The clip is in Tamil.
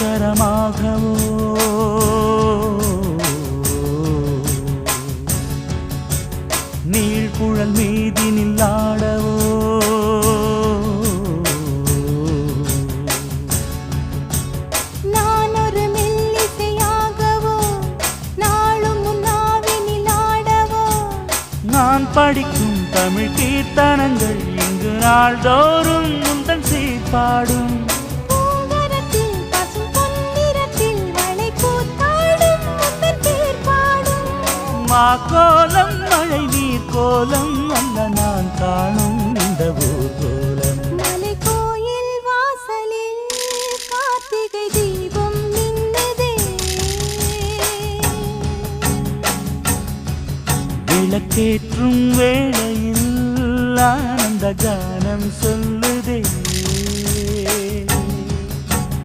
சரமாகவோ நீழ்குழல் மீதினில் ஆடவோ நான் ஒரு மெல்லிசையாகவோ நாளும் முன்னாவினில் ஆடவோ நான் படிக்கும் தமிழ் கீர்த்தனங்கள் இங்கு நாள்தோறும் முந்தன் சீர்பாடும் பூங்கரத்தில் பசும் பொன்னிறத்தில் வளை கூத்தாடும் முந்தன் தேர்பாடும் மாக்கோலம் மழை நீர் கோலம் அல்ல நான் காணும் இந்த ஊர்கோலம் மலை கோயில் வாசலில் கார்த்திகை தீபம் மின்னுதே விளக்கேற்றும் வேளையில் ஆனந்த கானம் சொல்லு